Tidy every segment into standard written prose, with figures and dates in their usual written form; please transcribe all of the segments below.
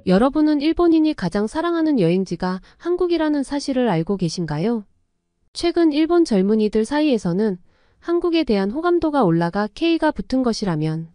여러분은 일본인이 가장 사랑하는 여행지가 한국이라는 사실을 알고 계신가요? 최근 일본 젊은이들 사이에서는 한국에 대한 호감도가 올라가 K가 붙은 것이라면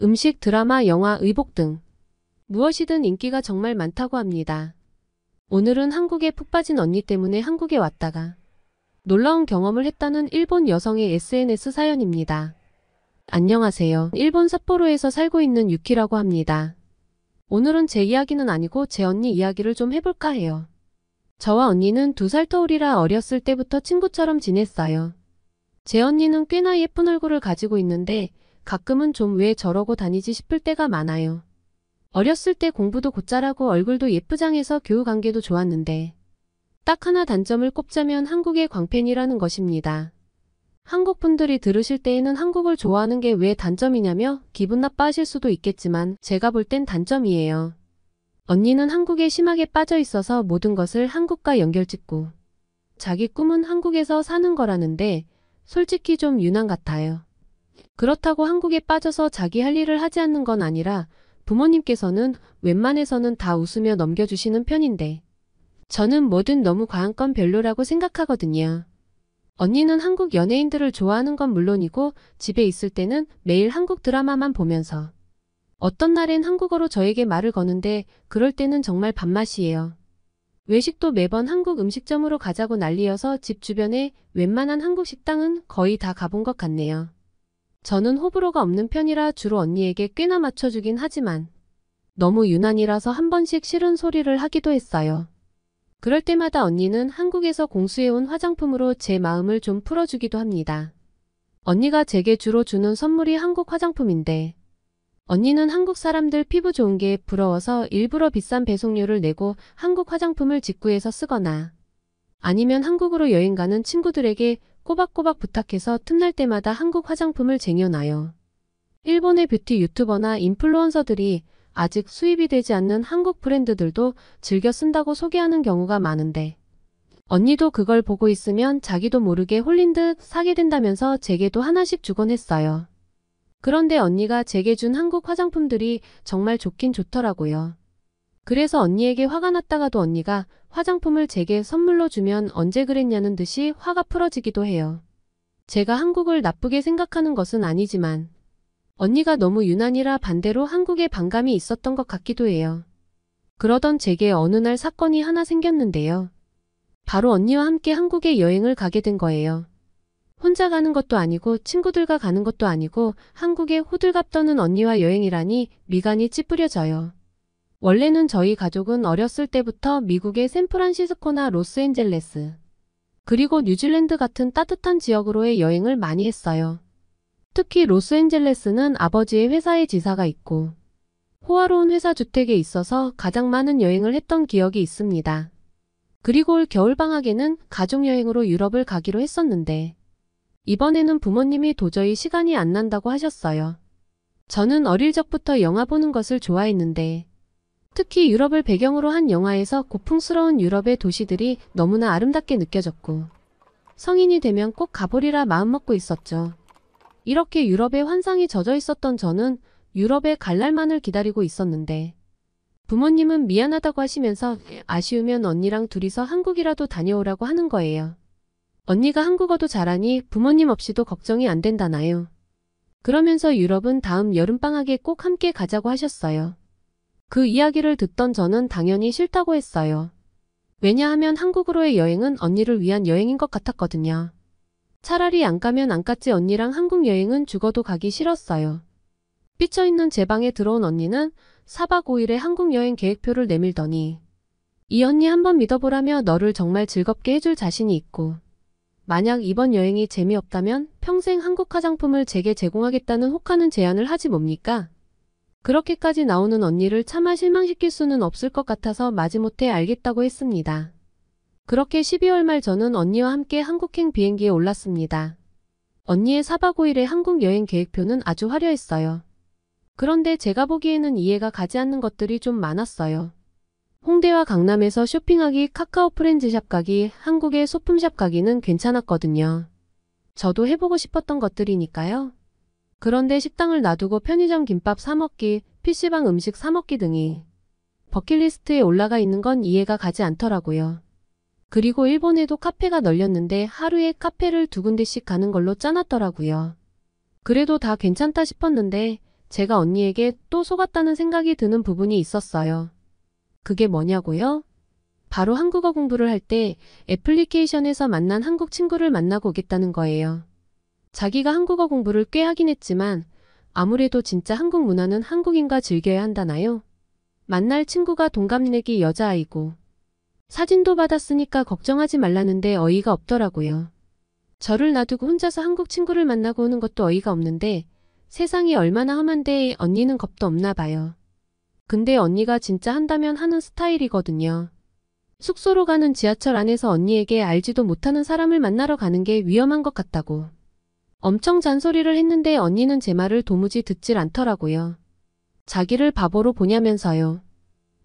음식, 드라마, 영화, 의복 등 무엇이든 인기가 정말 많다고 합니다. 오늘은 한국에 푹 빠진 언니 때문에 한국에 왔다가 놀라운 경험을 했다는 일본 여성의 SNS 사연입니다. 안녕하세요. 일본 삿포로에서 살고 있는 유키라고 합니다. 오늘은 제 이야기는 아니고 제 언니 이야기를 좀 해볼까 해요. 저와 언니는 2살 터울이라 어렸을 때부터 친구처럼 지냈어요. 제 언니는 꽤나 예쁜 얼굴을 가지고 있는데 가끔은 좀 왜 저러고 다니지 싶을 때가 많아요. 어렸을 때 공부도 곧잘하고 얼굴도 예쁘장해서 교우 관계도 좋았는데 딱 하나 단점을 꼽자면 한국의 광팬이라는 것입니다. 한국 분들이 들으실 때에는 한국을 좋아하는 게 왜 단점이냐며 기분 나빠하실 수도 있겠지만 제가 볼 땐 단점이에요. 언니는 한국에 심하게 빠져 있어서 모든 것을 한국과 연결짓고 자기 꿈은 한국에서 사는 거라는데 솔직히 좀 유난 같아요. 그렇다고 한국에 빠져서 자기 할 일을 하지 않는 건 아니라 부모님께서는 웬만해서는 다 웃으며 넘겨주시는 편인데 저는 뭐든 너무 과한 건 별로라고 생각하거든요. 언니는 한국 연예인들을 좋아하는 건 물론이고 집에 있을 때는 매일 한국 드라마만 보면서 어떤 날엔 한국어로 저에게 말을 거는데 그럴 때는 정말 밥맛이에요. 외식도 매번 한국 음식점으로 가자고 난리여서 집 주변에 웬만한 한국 식당은 거의 다 가본 것 같네요. 저는 호불호가 없는 편이라 주로 언니에게 꽤나 맞춰주긴 하지만 너무 유난이라서 한 번씩 싫은 소리를 하기도 했어요. 그럴 때마다 언니는 한국에서 공수해온 화장품으로 제 마음을 좀 풀어주기도 합니다. 언니가 제게 주로 주는 선물이 한국 화장품인데 언니는 한국 사람들 피부 좋은 게 부러워서 일부러 비싼 배송료를 내고 한국 화장품을 직구해서 쓰거나 아니면 한국으로 여행 가는 친구들에게 꼬박꼬박 부탁해서 틈날 때마다 한국 화장품을 쟁여놔요. 일본의 뷰티 유튜버나 인플루언서들이 아직 수입이 되지 않는 한국 브랜드들도 즐겨 쓴다고 소개하는 경우가 많은데 언니도 그걸 보고 있으면 자기도 모르게 홀린 듯 사게 된다면서 제게도 하나씩 주곤 했어요. 그런데 언니가 제게 준 한국 화장품들이 정말 좋긴 좋더라고요. 그래서 언니에게 화가 났다가도 언니가 화장품을 제게 선물로 주면 언제 그랬냐는 듯이 화가 풀어지기도 해요. 제가 한국을 나쁘게 생각하는 것은 아니지만 언니가 너무 유난이라 반대로 한국에 반감이 있었던 것 같기도 해요. 그러던 제게 어느 날 사건이 하나 생겼는데요. 바로 언니와 함께 한국에 여행을 가게 된 거예요. 혼자 가는 것도 아니고 친구들과 가는 것도 아니고 한국에 호들갑 떠는 언니와 여행이라니 미간이 찌푸려져요. 원래는 저희 가족은 어렸을 때부터 미국의 샌프란시스코나 로스앤젤레스 그리고 뉴질랜드 같은 따뜻한 지역으로의 여행을 많이 했어요. 특히 로스앤젤레스는 아버지의 회사에 지사가 있고 호화로운 회사 주택에 있어서 가장 많은 여행을 했던 기억이 있습니다. 그리고 올 겨울방학에는 가족여행으로 유럽을 가기로 했었는데 이번에는 부모님이 도저히 시간이 안 난다고 하셨어요. 저는 어릴 적부터 영화 보는 것을 좋아했는데 특히 유럽을 배경으로 한 영화에서 고풍스러운 유럽의 도시들이 너무나 아름답게 느껴졌고 성인이 되면 꼭 가보리라 마음먹고 있었죠. 이렇게 유럽의 환상이 젖어 있었던 저는 유럽에 갈 날만을 기다리고 있었는데 부모님은 미안하다고 하시면서 아쉬우면 언니랑 둘이서 한국이라도 다녀오라고 하는 거예요. 언니가 한국어도 잘하니 부모님 없이도 걱정이 안 된다나요. 그러면서 유럽은 다음 여름방학에 꼭 함께 가자고 하셨어요. 그 이야기를 듣던 저는 당연히 싫다고 했어요. 왜냐하면 한국으로의 여행은 언니를 위한 여행인 것 같았거든요. 차라리 안 가면 안 갔지 언니랑 한국 여행은 죽어도 가기 싫었어요. 삐쳐있는 제 방에 들어온 언니는 4박 5일의 한국 여행 계획표를 내밀더니 이 언니 한번 믿어보라며 너를 정말 즐겁게 해줄 자신이 있고 만약 이번 여행이 재미없다면 평생 한국 화장품을 제게 제공하겠다는 혹하는 제안을 하지 뭡니까? 그렇게까지 나오는 언니를 차마 실망시킬 수는 없을 것 같아서 마지못해 알겠다고 했습니다. 그렇게 12월 말 저는 언니와 함께 한국행 비행기에 올랐습니다. 언니의 4박 5일의 한국 여행 계획표는 아주 화려했어요. 그런데 제가 보기에는 이해가 가지 않는 것들이 좀 많았어요. 홍대와 강남에서 쇼핑하기, 카카오 프렌즈샵 가기, 한국의 소품샵 가기는 괜찮았거든요. 저도 해보고 싶었던 것들이니까요. 그런데 식당을 놔두고 편의점 김밥 사 먹기, PC방 음식 사 먹기 등이 버킷리스트에 올라가 있는 건 이해가 가지 않더라고요. 그리고 일본에도 카페가 널렸는데 하루에 카페를 2군데씩 가는 걸로 짜놨더라고요. 그래도 다 괜찮다 싶었는데 제가 언니에게 또 속았다는 생각이 드는 부분이 있었어요. 그게 뭐냐고요? 바로 한국어 공부를 할 때 애플리케이션에서 만난 한국 친구를 만나고 오겠다는 거예요. 자기가 한국어 공부를 꽤 하긴 했지만 아무래도 진짜 한국 문화는 한국인과 즐겨야 한다나요? 만날 친구가 동갑내기 여자아이고 사진도 받았으니까 걱정하지 말라는데 어이가 없더라고요. 저를 놔두고 혼자서 한국 친구를 만나고 오는 것도 어이가 없는데 세상이 얼마나 험한데 언니는 겁도 없나 봐요. 근데 언니가 진짜 한다면 하는 스타일이거든요. 숙소로 가는 지하철 안에서 언니에게 알지도 못하는 사람을 만나러 가는 게 위험한 것 같다고. 엄청 잔소리를 했는데 언니는 제 말을 도무지 듣질 않더라고요. 자기를 바보로 보냐면서요.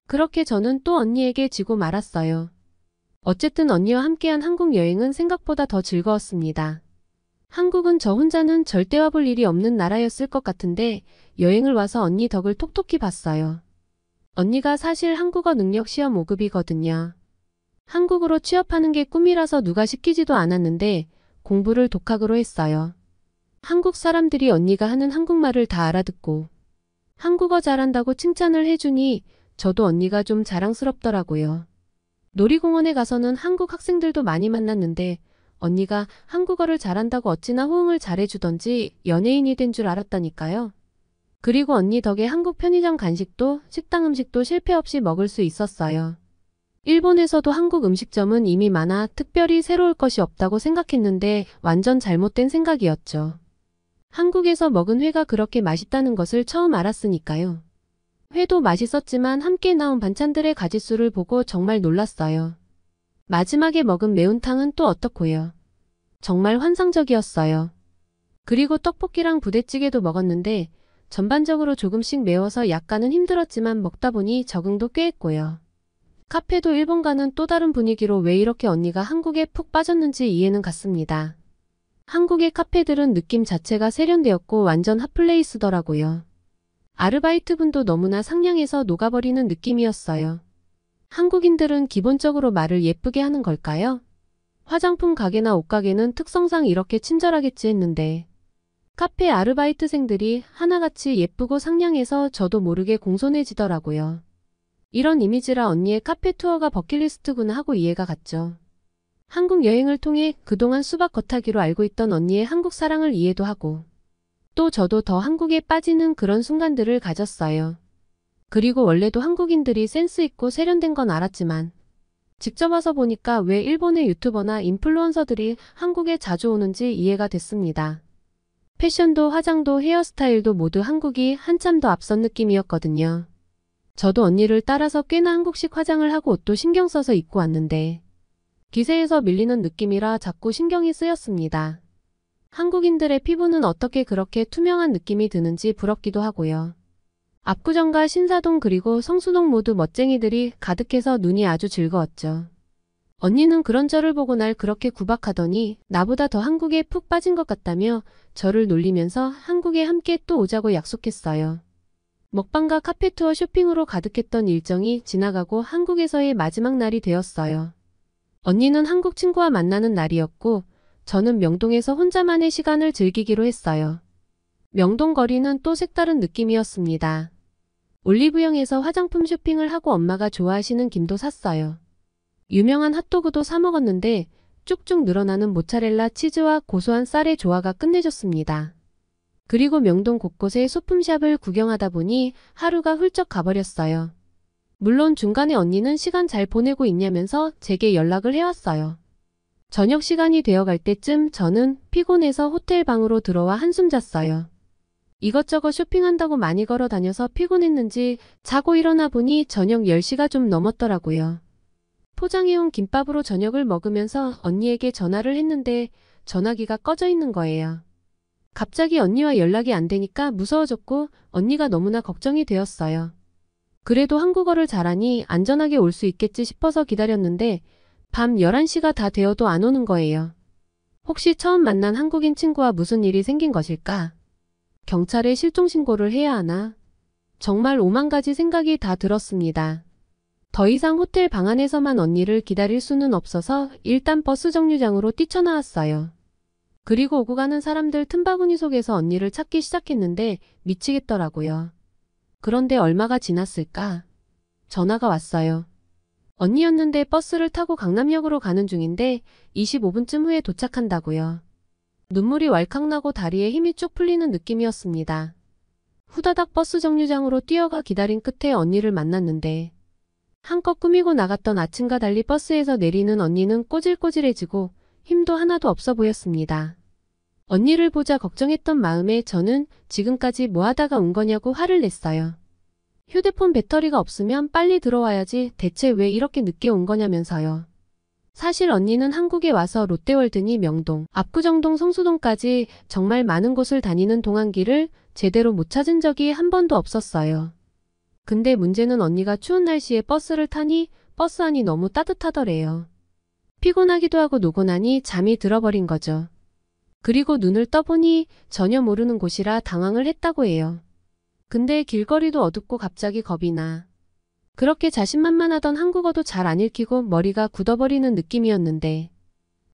그렇게 저는 또 언니에게 지고 말았어요. 어쨌든 언니와 함께한 한국 여행은 생각보다 더 즐거웠습니다. 한국은 저 혼자는 절대 와볼 일이 없는 나라였을 것 같은데 여행을 와서 언니 덕을 톡톡히 봤어요. 언니가 사실 한국어 능력 시험 5급이거든요. 한국으로 취업하는 게 꿈이라서 누가 시키지도 않았는데 공부를 독학으로 했어요. 한국 사람들이 언니가 하는 한국말을 다 알아듣고 한국어 잘한다고 칭찬을 해주니 저도 언니가 좀 자랑스럽더라고요. 놀이공원에 가서는 한국 학생들도 많이 만났는데 언니가 한국어를 잘한다고 어찌나 호응을 잘해주던지 연예인이 된 줄 알았다니까요. 그리고 언니 덕에 한국 편의점 간식도 식당 음식도 실패 없이 먹을 수 있었어요. 일본에서도 한국 음식점은 이미 많아 특별히 새로울 것이 없다고 생각했는데 완전 잘못된 생각이었죠. 한국에서 먹은 회가 그렇게 맛있다는 것을 처음 알았으니까요. 회도 맛있었지만 함께 나온 반찬들의 가짓수를 보고 정말 놀랐어요. 마지막에 먹은 매운탕은 또 어떻고요. 정말 환상적이었어요. 그리고 떡볶이랑 부대찌개도 먹었는데 전반적으로 조금씩 매워서 약간은 힘들었지만 먹다 보니 적응도 꽤 했고요. 카페도 일본과는 또 다른 분위기로 왜 이렇게 언니가 한국에 푹 빠졌는지 이해는 갔습니다. 한국의 카페들은 느낌 자체가 세련되었고 완전 핫플레이스더라고요. 아르바이트분도 너무나 상냥해서 녹아버리는 느낌이었어요. 한국인들은 기본적으로 말을 예쁘게 하는 걸까요? 화장품 가게나 옷가게는 특성상 이렇게 친절하겠지 했는데 카페 아르바이트생들이 하나같이 예쁘고 상냥해서 저도 모르게 공손해지더라고요. 이런 이미지라 언니의 카페 투어가 버킷리스트구나 하고 이해가 갔죠. 한국 여행을 통해 그동안 수박 겉타기로 알고 있던 언니의 한국 사랑을 이해도 하고 또 저도 더 한국에 빠지는 그런 순간들을 가졌어요. 그리고 원래도 한국인들이 센스 있고 세련된 건 알았지만 직접 와서 보니까 왜 일본의 유튜버나 인플루언서들이 한국에 자주 오는지 이해가 됐습니다. 패션도 화장도 헤어스타일도 모두 한국이 한참 더 앞선 느낌이었거든요. 저도 언니를 따라서 꽤나 한국식 화장을 하고 옷도 신경 써서 입고 왔는데 기세에서 밀리는 느낌이라 자꾸 신경이 쓰였습니다. 한국인들의 피부는 어떻게 그렇게 투명한 느낌이 드는지 부럽기도 하고요. 압구정과 신사동 그리고 성수동 모두 멋쟁이들이 가득해서 눈이 아주 즐거웠죠. 언니는 그런 저를 보고 날 그렇게 구박하더니 나보다 더 한국에 푹 빠진 것 같다며 저를 놀리면서 한국에 함께 또 오자고 약속했어요. 먹방과 카페 투어 쇼핑으로 가득했던 일정이 지나가고 한국에서의 마지막 날이 되었어요. 언니는 한국 친구와 만나는 날이었고 저는 명동에서 혼자만의 시간을 즐기기로 했어요. 명동 거리는 또 색다른 느낌이었습니다. 올리브영에서 화장품 쇼핑을 하고 엄마가 좋아하시는 김도 샀어요. 유명한 핫도그도 사 먹었는데 쭉쭉 늘어나는 모차렐라 치즈와 고소한 쌀의 조화가 끝내줬습니다. 그리고 명동 곳곳에 소품샵을 구경하다 보니 하루가 훌쩍 가버렸어요. 물론 중간에 언니는 시간 잘 보내고 있냐면서 제게 연락을 해왔어요. 저녁 시간이 되어갈 때쯤 저는 피곤해서 호텔 방으로 들어와 한숨 잤어요. 이것저것 쇼핑한다고 많이 걸어 다녀서 피곤했는지 자고 일어나 보니 저녁 10시가 좀 넘었더라고요. 포장해온 김밥으로 저녁을 먹으면서 언니에게 전화를 했는데 전화기가 꺼져 있는 거예요. 갑자기 언니와 연락이 안 되니까 무서워졌고 언니가 너무나 걱정이 되었어요. 그래도 한국어를 잘하니 안전하게 올 수 있겠지 싶어서 기다렸는데 밤 11시가 다 되어도 안 오는 거예요. 혹시 처음 만난 한국인 친구와 무슨 일이 생긴 것일까? 경찰에 실종 신고를 해야 하나? 정말 오만 가지 생각이 다 들었습니다. 더 이상 호텔 방 안에서만 언니를 기다릴 수는 없어서 일단 버스 정류장으로 뛰쳐나왔어요. 그리고 오고 가는 사람들 틈바구니 속에서 언니를 찾기 시작했는데 미치겠더라고요. 그런데 얼마가 지났을까? 전화가 왔어요. 언니였는데 버스를 타고 강남역으로 가는 중인데 25분쯤 후에 도착한다고요. 눈물이 왈칵 나고 다리에 힘이 쭉 풀리는 느낌이었습니다. 후다닥 버스 정류장으로 뛰어가 기다린 끝에 언니를 만났는데 한껏 꾸미고 나갔던 아침과 달리 버스에서 내리는 언니는 꼬질꼬질해지고 힘도 하나도 없어 보였습니다. 언니를 보자 걱정했던 마음에 저는 지금까지 뭐 하다가 온 거냐고 화를 냈어요. 휴대폰 배터리가 없으면 빨리 들어와야지 대체 왜 이렇게 늦게 온 거냐면서요. 사실 언니는 한국에 와서 롯데월드니 명동, 압구정동, 성수동까지 정말 많은 곳을 다니는 동안길을 제대로 못 찾은 적이 한 번도 없었어요. 근데 문제는 언니가 추운 날씨에 버스를 타니 버스 안이 너무 따뜻하더래요. 피곤하기도 하고 노곤하니 잠이 들어버린 거죠. 그리고 눈을 떠보니 전혀 모르는 곳이라 당황을 했다고 해요. 근데 길거리도 어둡고 갑자기 겁이 나. 그렇게 자신만만하던 한국어도 잘 안 읽히고 머리가 굳어버리는 느낌이었는데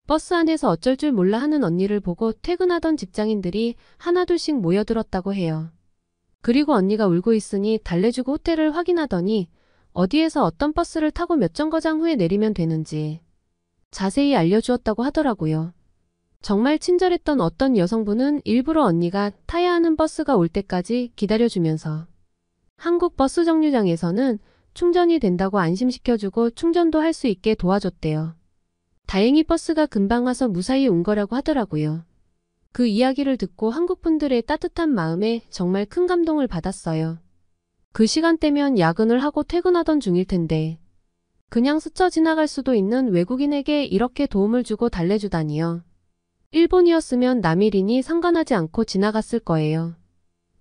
버스 안에서 어쩔 줄 몰라 하는 언니를 보고 퇴근하던 직장인들이 하나둘씩 모여들었다고 해요. 그리고 언니가 울고 있으니 달래주고 호텔을 확인하더니 어디에서 어떤 버스를 타고 몇 정거장 후에 내리면 되는지 자세히 알려주었다고 하더라고요. 정말 친절했던 어떤 여성분은 일부러 언니가 타야 하는 버스가 올 때까지 기다려주면서 한국 버스 정류장에서는 충전이 된다고 안심시켜주고 충전도 할 수 있게 도와줬대요. 다행히 버스가 금방 와서 무사히 온 거라고 하더라고요. 그 이야기를 듣고 한국 분들의 따뜻한 마음에 정말 큰 감동을 받았어요. 그 시간대면 야근을 하고 퇴근하던 중일 텐데 그냥 스쳐 지나갈 수도 있는 외국인에게 이렇게 도움을 주고 달래주다니요. 일본이었으면 남일이니 상관하지 않고 지나갔을 거예요.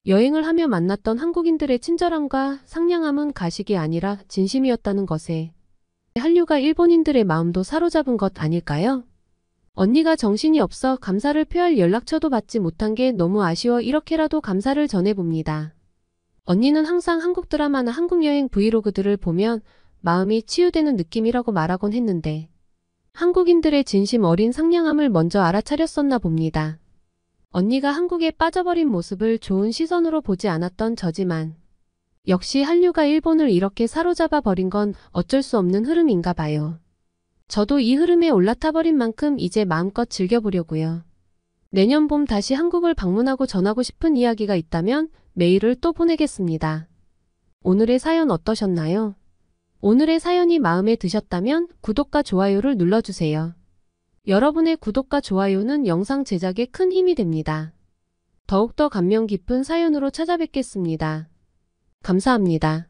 여행을 하며 만났던 한국인들의 친절함과 상냥함은 가식이 아니라 진심이었다는 것에 한류가 일본인들의 마음도 사로잡은 것 아닐까요? 언니가 정신이 없어 감사를 표할 연락처도 받지 못한 게 너무 아쉬워 이렇게라도 감사를 전해봅니다. 언니는 항상 한국 드라마나 한국 여행 브이로그들을 보면 마음이 치유되는 느낌이라고 말하곤 했는데 한국인들의 진심 어린 상냥함을 먼저 알아차렸었나 봅니다. 언니가 한국에 빠져버린 모습을 좋은 시선으로 보지 않았던 저지만 역시 한류가 일본을 이렇게 사로잡아 버린 건 어쩔 수 없는 흐름인가 봐요. 저도 이 흐름에 올라타 버린 만큼 이제 마음껏 즐겨보려고요. 내년 봄 다시 한국을 방문하고 전하고 싶은 이야기가 있다면 메일을 또 보내겠습니다. 오늘의 사연 어떠셨나요? 오늘의 사연이 마음에 드셨다면 구독과 좋아요를 눌러주세요. 여러분의 구독과 좋아요는 영상 제작에 큰 힘이 됩니다. 더욱더 감명 깊은 사연으로 찾아뵙겠습니다. 감사합니다.